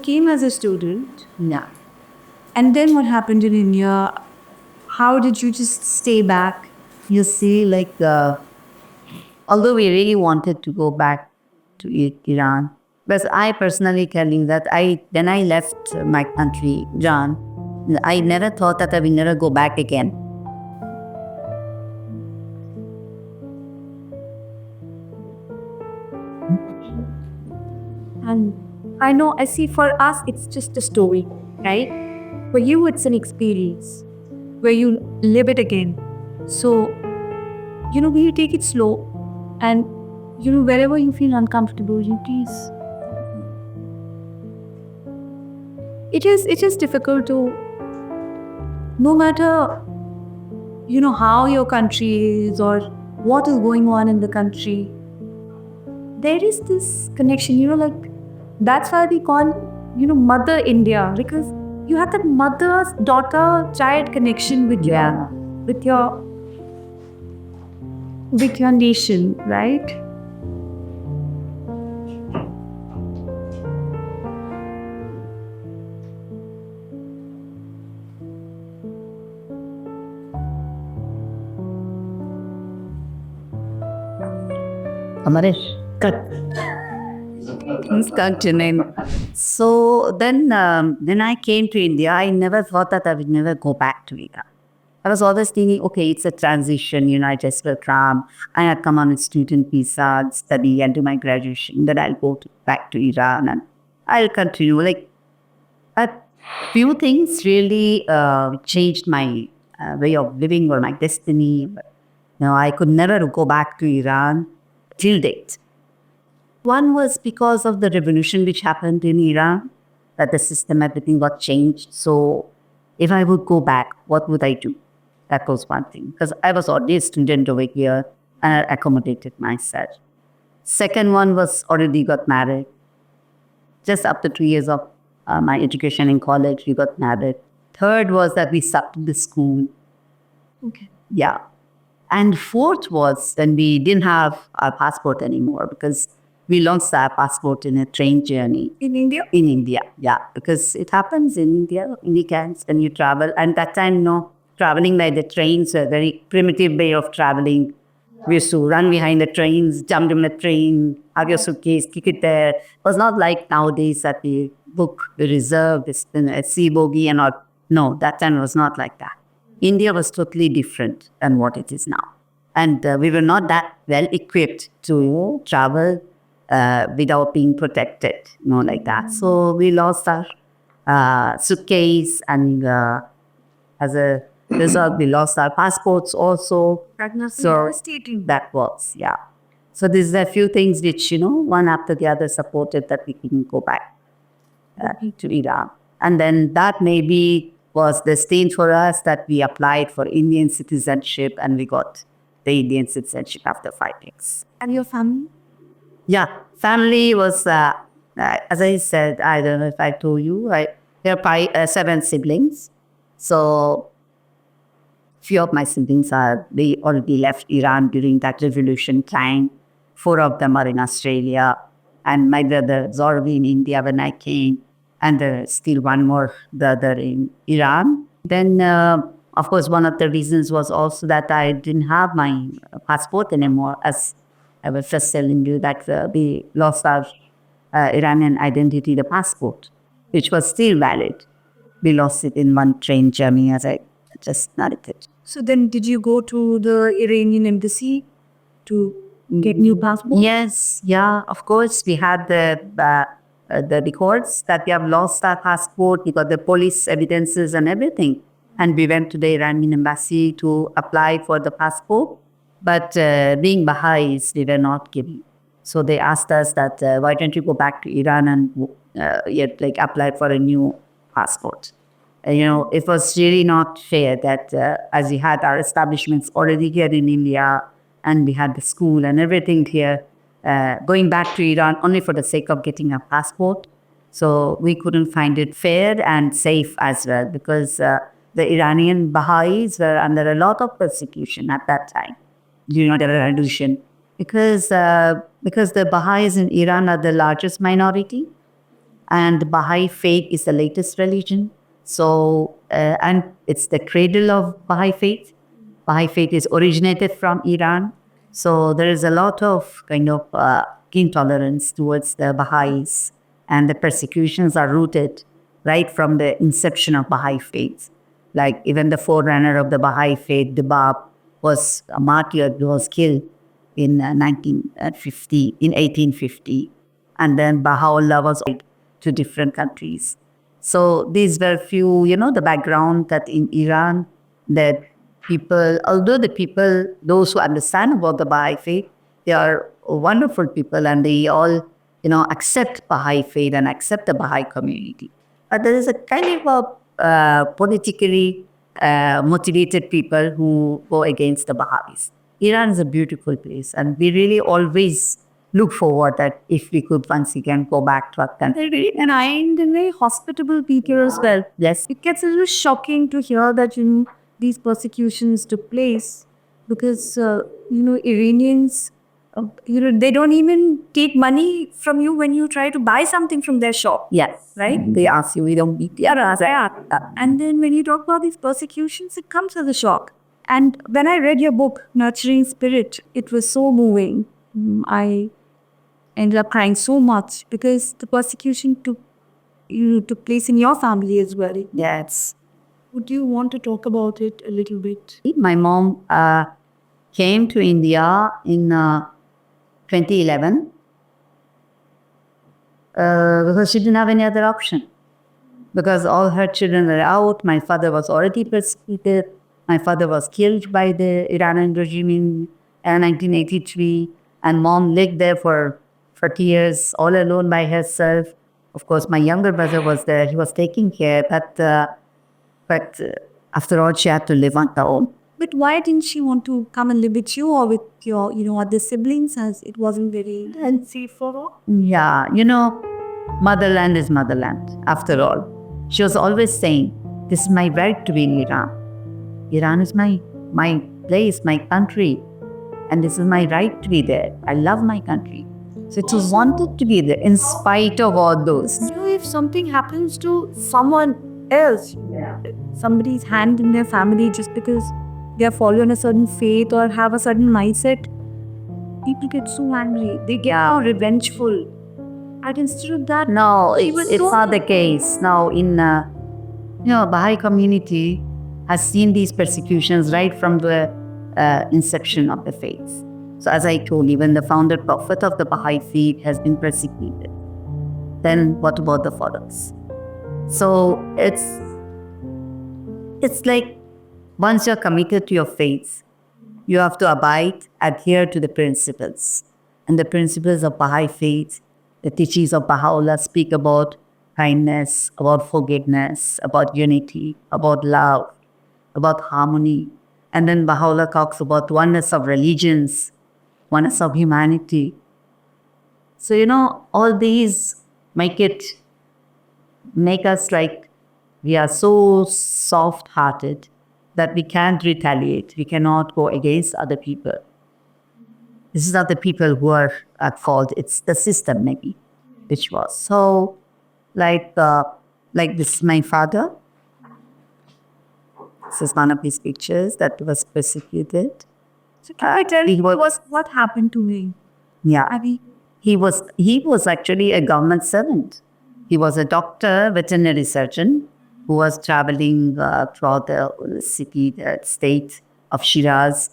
came as a student, Yeah. and then what happened in India? How did you just stay back? You see, although we really wanted to go back to Iran, but I personally tell you that when I left my country, John, I never thought that I will never go back again. And I know, I see for us, it's just a story, right? For you, it's an experience where you live it again. So, we take it slow and, wherever you feel uncomfortable, you please. It is difficult to, no matter, how your country is or what is going on in the country, there is this connection, that's why we call, Mother India, because you have that mother daughter child connection with Yeah. with your with your nation, right? Amaresh, cut. Continuing. So then I came to India. I never thought that I would never go back to Iran. I was always thinking, okay, it's a transition, I just will come. I had come on a student visa, study and do my graduation. Then I'll go back to Iran and I'll continue. But few things really changed my way of living or my destiny. I could never go back to Iran till date. One was because of the revolution which happened in Iran, that the system, everything got changed. So if I would go back, what would I do? That was one thing. Because I was already a student over here and I accommodated myself. Second one was already got married. Just after 2 years of my education in college, we got married. Third was that we started the school. Okay. Yeah. And fourth was when we didn't have our passport anymore because we lost our passport in a train journey. In India? In India, yeah. Because it happens in India, in weekends when you travel. And that time, traveling by the trains was a very primitive way of traveling. We used to run behind the trains, jump in the train, have your suitcase, kick it there. It was not like nowadays that we book, we reserve, this, a sea bogie and all. No, that time was not like that. India was totally different than what it is now. And we were not that well equipped to travel without being protected, like that. So we lost our suitcase, and as a result, we lost our passports also. So Devastating. that was, yeah. So there's a few things which, one after the other supported that we can go back to Iran. And then that maybe was the stage for us that we applied for Indian citizenship and we got the Indian citizenship after 5 years. And your family? Yeah, family was, as I said, I don't know if I told you, there are 7 siblings. So few of my siblings they already left Iran during that revolution time. 4 of them are in Australia. And my brother is already in India when I came. And there's still one more brother in Iran. Then, of course, one of the reasons was also that I didn't have my passport anymore, as I was just telling you that we lost our Iranian identity, the passport, which was still valid. We lost it in one train journey, as I just narrated. So then, did you go to the Iranian embassy to get new passport? Yes, yeah, of course. We had the records that we have lost our passport. We got the police evidences and everything. And we went to the Iranian embassy to apply for the passport. But being Baha'is, we were not given. So they asked us that, why don't you go back to Iran and apply for a new passport? It was really not fair that as we had our establishments already here in India and we had the school and everything here, going back to Iran only for the sake of getting a passport. So we couldn't find it fair and safe as well because the Iranian Baha'is were under a lot of persecution at that time during the revolution because the Baha'is in Iran are the largest minority. And Baha'i faith is the latest religion. So, and it's the cradle of Baha'i faith. Baha'i faith is originated from Iran. So there is a lot of kind of intolerance towards the Baha'is, and the persecutions are rooted right from the inception of Baha'i faith. Like even the forerunner of the Baha'i faith, the Bab, was a martyr, was killed in 1950, in 1850. And then Baha'u'llah was to different countries. So these were few, the background that in Iran, that people, although the people, those who understand about the Baha'i faith, they are wonderful people and they all, accept Baha'i faith and accept the Baha'i community. But there is a kind of politically motivated people who go against the Baha'is. Iran is a beautiful place, and we really always look forward that if we could once again go back to our country. Very kind and very hospitable people as well. Yes. It gets a little shocking to hear that these persecutions took place because Iranians, they don't even take money from you when you try to buy something from their shop. Yes. Right? They ask you, we don't beat the others. And then when you talk about these persecutions, it comes as a shock. And when I read your book, Nurturing Spirit, it was so moving. I ended up crying so much because the persecution took place in your family as well. Yes. Would you want to talk about it a little bit? My mom came to India in 2011 because she didn't have any other option. Because all her children were out. My father was already persecuted. My father was killed by the Iranian regime in 1983. And mom lived there for 40 years, all alone by herself. Of course, my younger brother was there. He was taking care. But after all, she had to live on her own. But why didn't she want to come and live with you or with your, other siblings, as it wasn't very safe for her? Yeah, motherland is motherland, after all. She was always saying, this is my right to be in Iran. Iran is my place, my country. And this is my right to be there. I love my country. So it was wanted to be there in spite of all those. If something happens to someone else, somebody's hand in their family, just because they are following a certain faith or have a certain mindset, people get so angry. They get so revengeful. And instead of that, no, it's not the case. Now, in Baha'i community has seen these persecutions right from the inception of the faith. So as I told you, when the founder prophet of the Baha'i faith has been persecuted, then what about the followers? So it's like once you're committed to your faith, you have to adhere to the principles. And the principles of Baha'i faith, the teachings of Baha'u'llah speak about kindness, about forgiveness, about unity, about love, about harmony. And then Baha'u'llah talks about oneness of religions, oneness of humanity. So, all these make us like we are so soft-hearted that we can't retaliate. We cannot go against other people. This is not the people who are at fault. It's the system, maybe, which was. So, like this is my father. This is one of his pictures that was persecuted. So can I tell you what happened to him? Yeah. Abhi? He was actually a government servant. He was a doctor, veterinary surgeon, who was traveling throughout the city, the state of Shiraz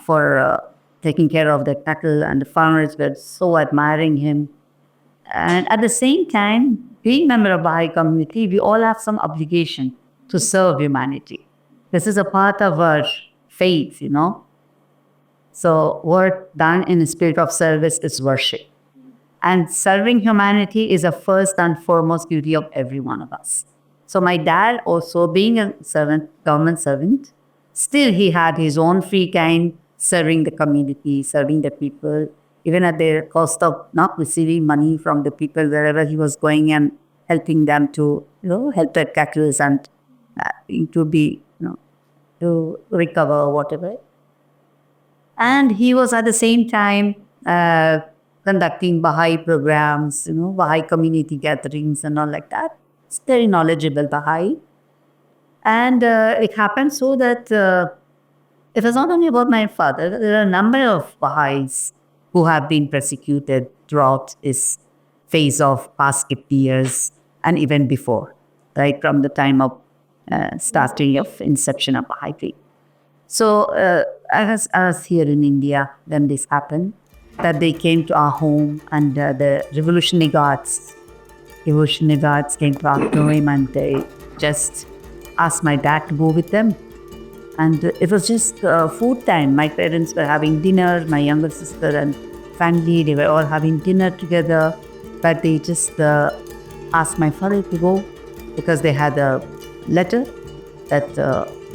for taking care of the cattle, and the farmers were so admiring him. And at the same time, being a member of Baha'i community, we all have some obligation to serve humanity. This is a part of our faith, So work done in the spirit of service is worship. And serving humanity is a first and foremost duty of every one of us. So my dad also, being a government servant, still he had his own free time serving the community, serving the people, even at the cost of not receiving money from the people wherever he was going and helping them to, help their cattle and to be, to recover or whatever. And he was at the same time conducting Baha'i programs, Baha'i community gatherings and all like that. It's very knowledgeable Baha'i. And it happened so that it was not only about my father, there are a number of Baha'is who have been persecuted throughout this phase of past 50 years and even before, right from the time of starting of inception of Baha'i faith. So I was here in India when this happened, that they came to our home and the Revolutionary Guards came to our home and they just asked my dad to go with them. And it was just food time. My parents were having dinner, my younger sister and family, they were all having dinner together. But they just asked my father to go because they had a letter that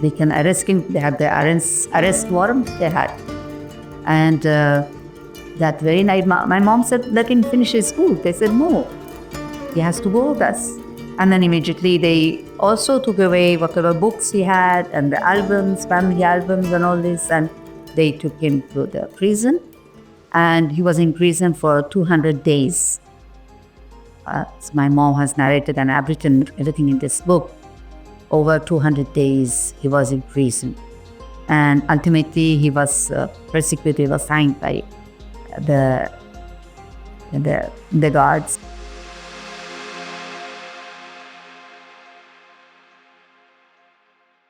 they can arrest him. They had the arrest warrant they had. And that very night, my mom said, let him finish his school. They said, no, he has to go with us. And then immediately they also took away whatever books he had and the albums, family albums and all this, and they took him to the prison. And he was in prison for 200 days. So my mom has narrated and I've written everything in this book. Over 200 days he was in prison. And ultimately he was persecuted, was signed by the guards.